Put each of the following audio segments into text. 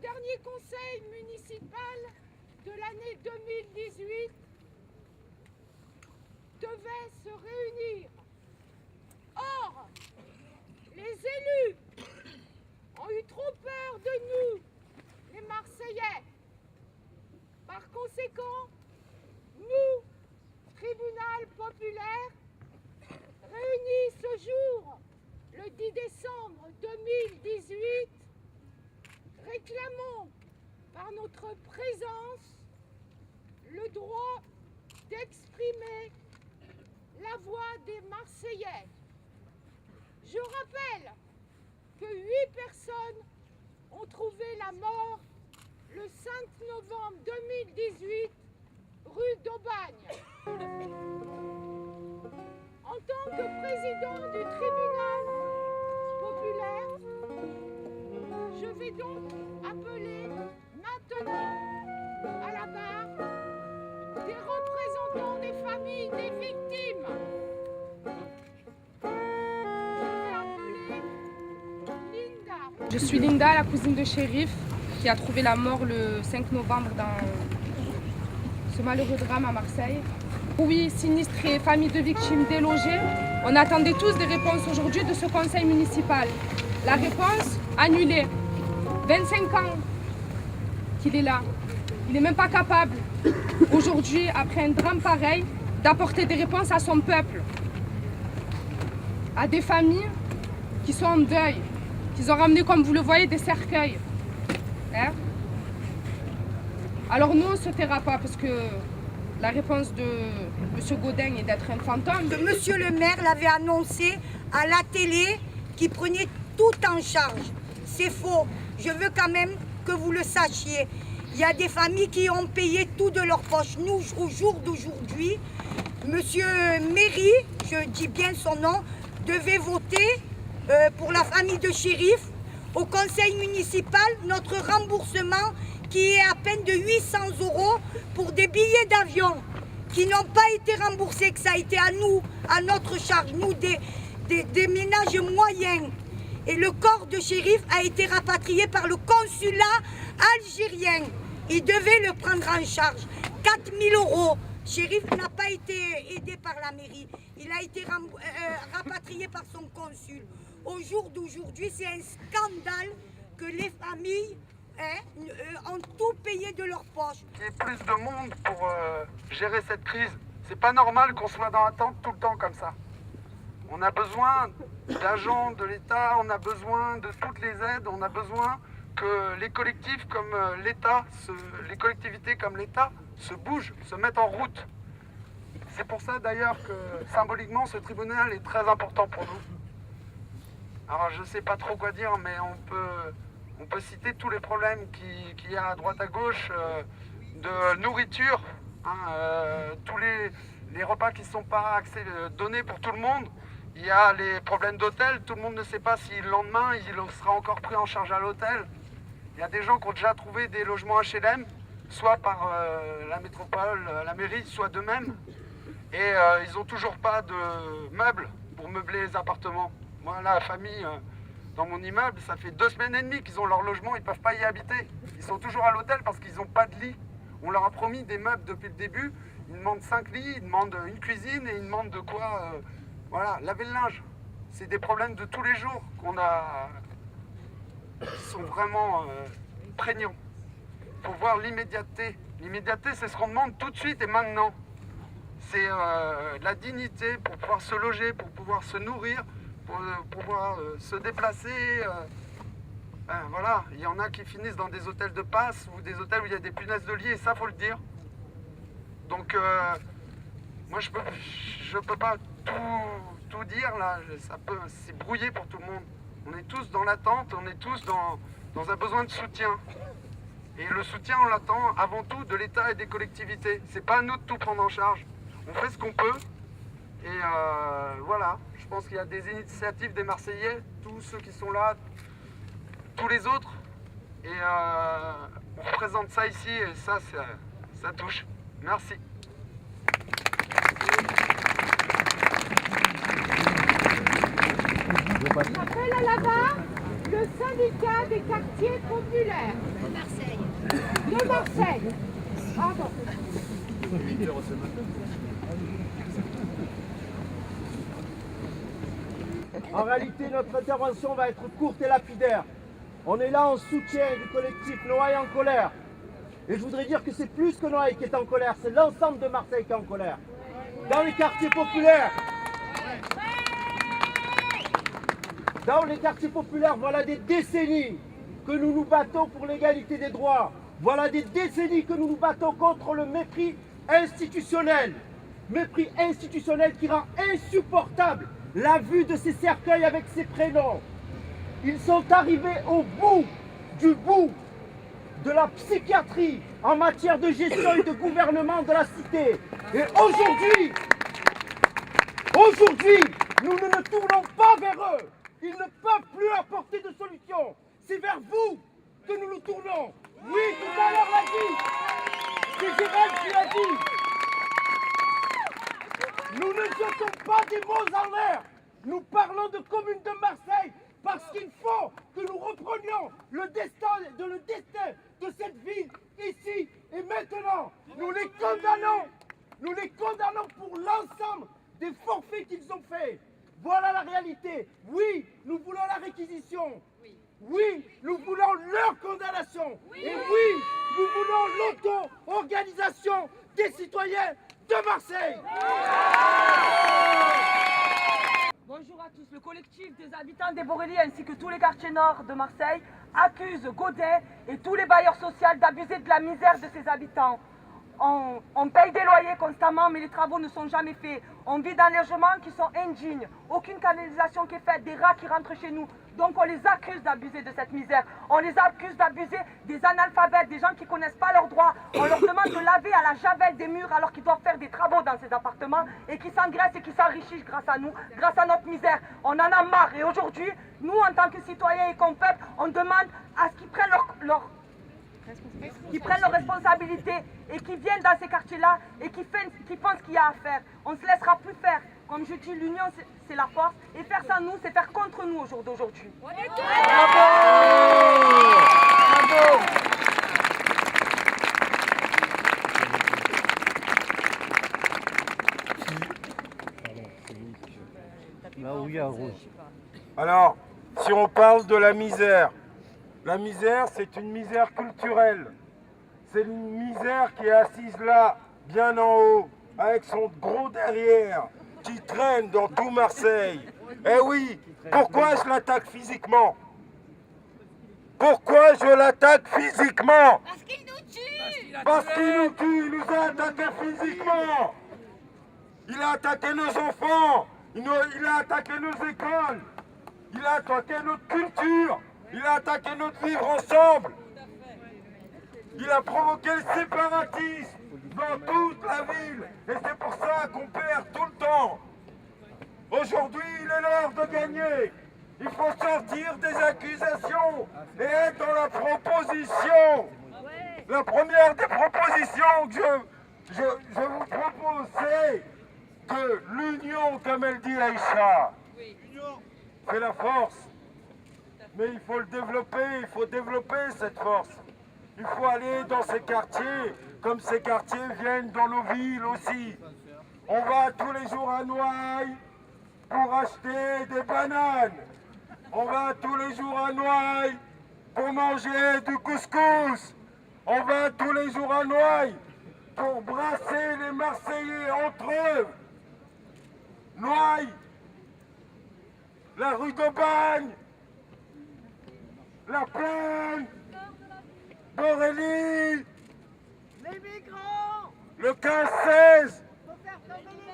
dernier conseil municipal de l'année 2018 devait se réunir. Or, les élus ont eu trop peur de nous, les Marseillais. Par conséquent, nous, tribunal populaire, réunis ce jour, le 10 décembre 2018, réclamons par notre présence le droit d'exprimer la voix des Marseillais. Je rappelle que 8 personnes ont trouvé la mort le 5 novembre 2018, rue d'Aubagne. En tant que président du tribunal populaire, je vais donc appeler maintenant à la barre des représentants des familles des victimes. Je suis Linda, la cousine de Chérif, qui a trouvé la mort le 5 novembre dans ce malheureux drame à Marseille. Oui, sinistrés, familles de victimes délogées. On attendait tous des réponses aujourd'hui de ce conseil municipal. La réponse, annulée. 25 ans qu'il est là. Il n'est même pas capable, aujourd'hui, après un drame pareil, d'apporter des réponses à son peuple. À des familles qui sont en deuil. Ils ont ramené, comme vous le voyez, des cercueils. Hein? Alors nous, on ne se taira pas parce que la réponse de M. Gaudin est d'être un fantôme. Monsieur le maire l'avait annoncé à la télé qu'il prenait tout en charge. C'est faux. Je veux quand même que vous le sachiez. Il y a des familles qui ont payé tout de leur poche. Nous, au jour d'aujourd'hui, Monsieur Méry, je dis bien son nom, devait voter pour la famille de Chérif, au conseil municipal, notre remboursement qui est à peine de 800 € pour des billets d'avion qui n'ont pas été remboursés, que ça a été à nous, à notre charge, nous des ménages moyens. Et le corps de Chérif a été rapatrié par le consulat algérien. Il devait le prendre en charge. 4 000 €. Chérif n'a pas été aidé par la mairie. Il a été rapatrié par son consul. Au jour d'aujourd'hui, c'est un scandale que les familles ont tout payé de leur poche. Il y ait plus de monde pour gérer cette crise. C'est pas normal qu'on soit dans l'attente tout le temps comme ça. On a besoin d'agents de l'État, on a besoin de toutes les aides, on a besoin que les collectifs comme l'État, les collectivités comme l'État se bougent, se mettent en route. C'est pour ça d'ailleurs que symboliquement ce tribunal est très important pour nous. Alors je ne sais pas trop quoi dire, mais on peut citer tous les problèmes qu'il y a à droite à gauche, de nourriture, hein, tous les repas qui ne sont pas donnés pour tout le monde. Il y a les problèmes d'hôtel, tout le monde ne sait pas si le lendemain il sera encore pris en charge à l'hôtel. Il y a des gens qui ont déjà trouvé des logements HLM, soit par la métropole, la mairie, soit d'eux-mêmes. Et ils n'ont toujours pas de meubles pour meubler les appartements. Moi, la famille, dans mon immeuble, ça fait 2 semaines et demie qu'ils ont leur logement, ils ne peuvent pas y habiter. Ils sont toujours à l'hôtel parce qu'ils n'ont pas de lit. On leur a promis des meubles depuis le début. Ils demandent 5 lits, ils demandent une cuisine et ils demandent de quoi laver le linge. C'est des problèmes de tous les jours qu'on a, qui sont vraiment prégnants. Il faut voir l'immédiateté. L'immédiateté, c'est ce qu'on demande tout de suite et maintenant. C'est la dignité pour pouvoir se loger, pour pouvoir se nourrir, pour pouvoir se déplacer. Voilà, il y en a qui finissent dans des hôtels de passe ou des hôtels où il y a des punaises de lit, et ça, faut le dire. Donc, moi, je peux pas tout dire, là. C'est brouillé pour tout le monde. On est tous dans l'attente, on est tous dans un besoin de soutien. Et le soutien, on l'attend avant tout de l'État et des collectivités. C'est pas à nous de tout prendre en charge. On fait ce qu'on peut. Et voilà, je pense qu'il y a des initiatives des Marseillais, tous ceux qui sont là, tous les autres. Et on représente ça ici et ça touche. Merci. Appel à la barre le syndicat des quartiers populaires de Marseille. Pardon. En réalité, notre intervention va être courte et lapidaire. On est là en soutien du collectif Noailles en colère. Et je voudrais dire que c'est plus que Noailles qui est en colère, c'est l'ensemble de Marseille qui est en colère. Dans les quartiers populaires, voilà des décennies que nous nous battons pour l'égalité des droits. Voilà des décennies que nous nous battons contre le mépris institutionnel. Mépris institutionnel qui rend insupportable la vue de ces cercueils avec ces prénoms. Ils sont arrivés au bout du bout de la psychiatrie en matière de gestion et de gouvernement de la cité. Et aujourd'hui, nous ne nous tournons pas vers eux. Ils ne peuvent plus apporter de solution. C'est vers vous que nous nous tournons. Oui, tout à l'heure l'a dit. C'est Gérald qui l'a dit. Nous ne jetons pas des mots en l'air. Nous parlons de commune de Marseille parce qu'il faut que nous reprenions le destin de cette ville ici et maintenant. Nous les condamnons. Nous les condamnons pour l'ensemble des forfaits qu'ils ont faits. Voilà la réalité. Oui, nous voulons la réquisition. Oui, nous voulons leur condamnation. Et oui, nous voulons l'auto-organisation des citoyens de Marseille. Bonjour à tous. Le collectif des habitants des Borély ainsi que tous les quartiers nord de Marseille accuse Godet et tous les bailleurs sociaux d'abuser de la misère de ses habitants. On paye des loyers constamment, mais les travaux ne sont jamais faits. On vit dans des logements qui sont indignes. Aucune canalisation qui est faite, des rats qui rentrent chez nous. Donc on les accuse d'abuser de cette misère. On les accuse d'abuser des analphabètes, des gens qui ne connaissent pas leurs droits. On leur demande de laver à la javel des murs alors qu'ils doivent faire des travaux dans ces appartements et qui s'engraissent et qui s'enrichissent grâce à nous, grâce à notre misère. On en a marre. Et aujourd'hui, nous, en tant que citoyens et comme peuple, on demande à ce qu'ils prennent leurs responsabilités et qui viennent dans ces quartiers-là et qui font ce qu'il y a à faire. On ne se laissera plus faire. Comme je dis, l'union c'est la force et faire sans nous, c'est faire contre nous au jour d'aujourd'hui. Bravo! Alors, si on parle de la misère c'est une misère culturelle. C'est une misère qui est assise là, bien en haut, avec son gros derrière, qui traîne dans tout Marseille. Eh oui, pourquoi je l'attaque physiquement? Pourquoi je l'attaque physiquement? Parce qu'il nous tue. Parce qu'il nous tue, il nous a attaqués physiquement. Il a attaqué nos enfants, il a attaqué nos écoles, il a attaqué notre culture, il a attaqué notre vivre ensemble. Il a provoqué le séparatisme dans toute la ville. Et c'est pour ça qu'on perd tout le temps. Aujourd'hui, il est l'heure de gagner. Il faut sortir des accusations et être dans la proposition. La première des propositions que je vous propose, c'est que l'union, comme elle dit Aïcha, fait la force. Mais il faut développer cette force. Il faut aller dans ces quartiers, comme ces quartiers viennent dans nos villes aussi. On va tous les jours à Noailles pour acheter des bananes. On va tous les jours à Noailles pour manger du couscous. On va tous les jours à Noailles pour brasser les Marseillais entre eux. Noailles, la rue d'Aubagne, la Plaine, Borély, Les migrants. le 15-16,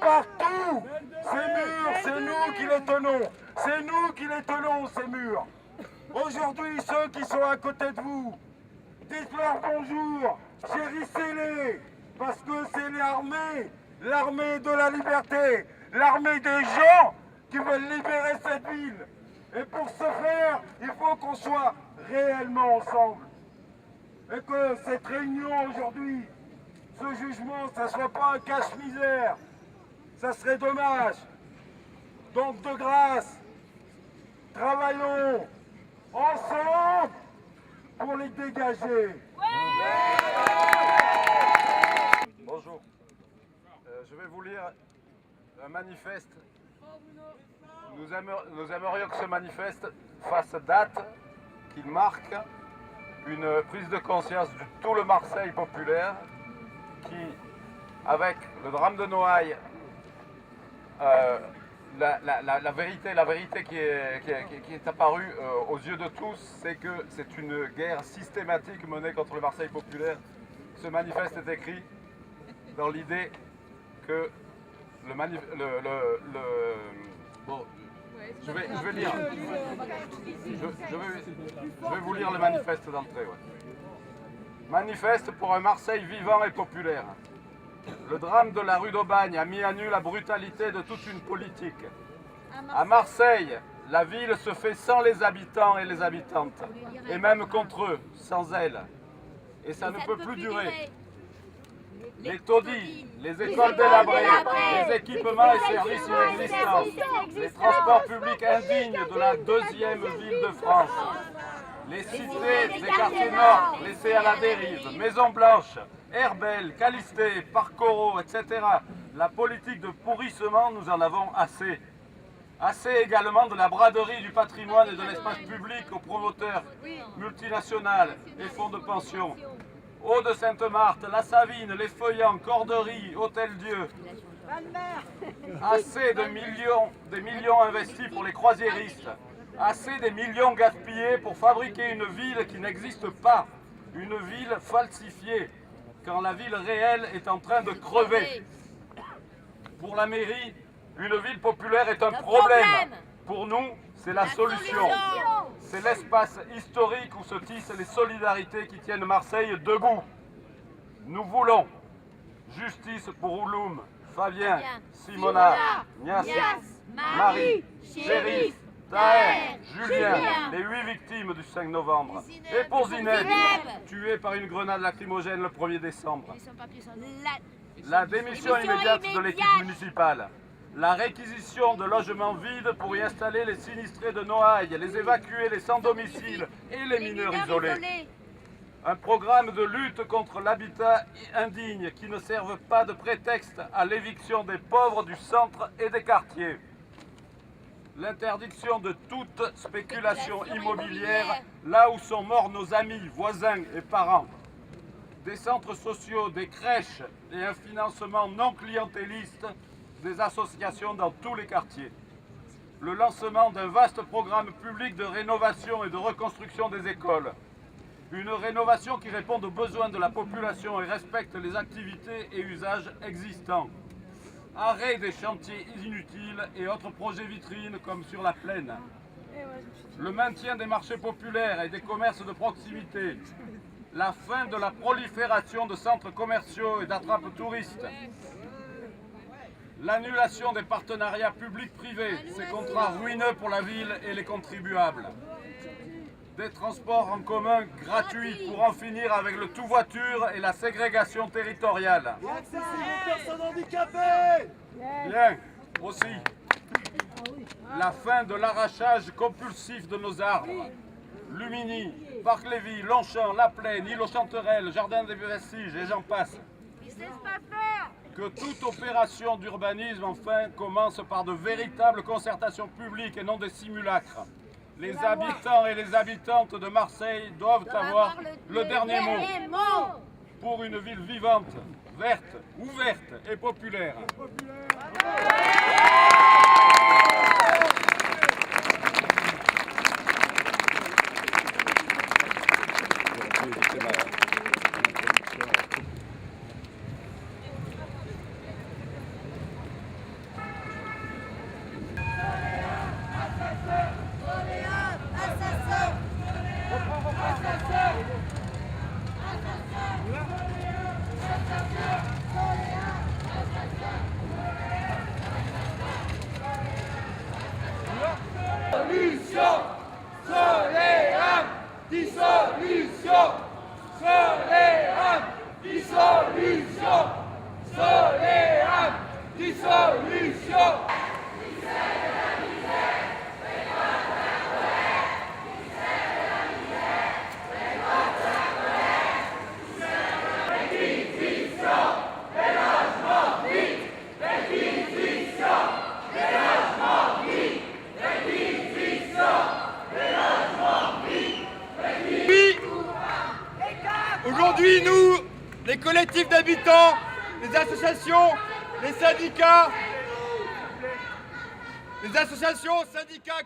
partout, ces murs, c'est nous qui les tenons. C'est nous qui les tenons, ces murs. Aujourd'hui, ceux qui sont à côté de vous, dites-leur bonjour, chérissez-les, parce que c'est l'armée de la liberté, l'armée des gens qui veulent libérer cette ville. Et pour ce faire, il faut qu'on soit réellement ensemble. Et que cette réunion aujourd'hui, ce jugement, ça ne soit pas un cache-misère. Ça serait dommage. Donc de grâce, travaillons Marseille dégagée. Bonjour. Je vais vous lire un manifeste. Nous aimerions que ce manifeste fasse date, qu'il marque une prise de conscience de tout le Marseille populaire qui, avec le drame de Noailles, la vérité qui est apparue aux yeux de tous, c'est que c'est une guerre systématique menée contre le Marseille populaire. Ce manifeste est écrit dans l'idée que je vais lire. Je vais vous lire le manifeste d'entrée. Ouais. Manifeste pour un Marseille vivant et populaire. Le drame de la rue d'Aubagne a mis à nu la brutalité de toute une politique. À Marseille, la ville se fait sans les habitants et les habitantes, et même contre eux, sans elles. Et ça ne peut plus durer. Les taudis, les écoles délabrées, les équipements et services inexistants, les transports publics indignes de la deuxième ville de France, les cités des quartiers nord laissées à la dérive, Maison Blanche, Herbel, Calisté, Parc Corot, etc. La politique de pourrissement, nous en avons assez. Assez également de la braderie du patrimoine et de l'espace public aux promoteurs multinationales et fonds de pension. Hauts-de-Sainte-Marthe, La Savine, Les Feuillants, Corderie, Hôtel-Dieu. Assez des millions investis pour les croisiéristes. Assez des millions gaspillés pour fabriquer une ville qui n'existe pas. Une ville falsifiée, quand la ville réelle est en train de crever. Pour la mairie, une ville populaire est un problème. Pour nous, c'est la solution. C'est l'espace historique où se tissent les solidarités qui tiennent Marseille debout. Nous voulons justice pour Ouloum, Fabien, Simona, Nias, Marie, Chérif, Taher, Julien, les 8 victimes du 5 novembre. Et pour Zineb, tuée par une grenade lacrymogène le 1er décembre. La démission immédiate de l'équipe municipale. La réquisition de logements vides pour y installer les sinistrés de Noailles, les évacuer, les sans-domicile et les mineurs isolés. Un programme de lutte contre l'habitat indigne qui ne serve pas de prétexte à l'éviction des pauvres du centre et des quartiers. L'interdiction de toute spéculation immobilière là où sont morts nos amis, voisins et parents. Des centres sociaux, des crèches et un financement non clientéliste des associations dans tous les quartiers. Le lancement d'un vaste programme public de rénovation et de reconstruction des écoles. Une rénovation qui répond aux besoins de la population et respecte les activités et usages existants. Arrêt des chantiers inutiles et autres projets vitrines comme sur la plaine. Le maintien des marchés populaires et des commerces de proximité. La fin de la prolifération de centres commerciaux et d'attrapes touristes. L'annulation des partenariats publics-privés, ces contrats ruineux pour la ville et les contribuables. Des transports en commun gratuits pour en finir avec le tout-voiture et la ségrégation territoriale. Et accessible aux personnes handicapées. Bien, aussi. La fin de l'arrachage compulsif de nos arbres. Lumini, Parc-Lévis, Longchamp, La Plaine, Île aux Chanterelles, Jardin des Vestiges et j'en passe. Que toute opération d'urbanisme, enfin, commence par de véritables concertations publiques et non des simulacres. Les habitants et les habitantes de Marseille doivent avoir le dernier mot pour une ville vivante, verte, ouverte et populaire. les collectifs d'habitants, les associations, les syndicats,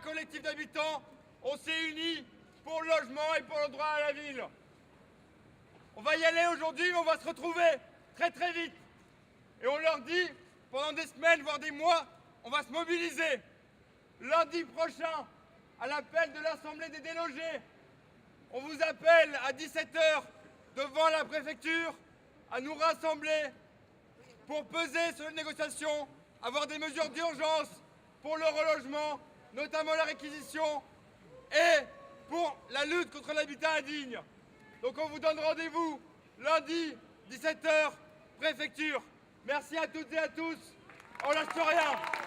collectifs d'habitants, on s'est unis pour le logement et pour le droit à la ville. On va y aller aujourd'hui, mais on va se retrouver très très vite. Et on leur dit, pendant des semaines, voire des mois, on va se mobiliser. Lundi prochain, à l'appel de l'Assemblée des délogés, on vous appelle à 17 h devant la préfecture à nous rassembler pour peser sur les négociations, avoir des mesures d'urgence pour le relogement, notamment la réquisition, et pour la lutte contre l'habitat indigne. Donc on vous donne rendez-vous lundi, 17 h, préfecture. Merci à toutes et à tous, on lâche rien.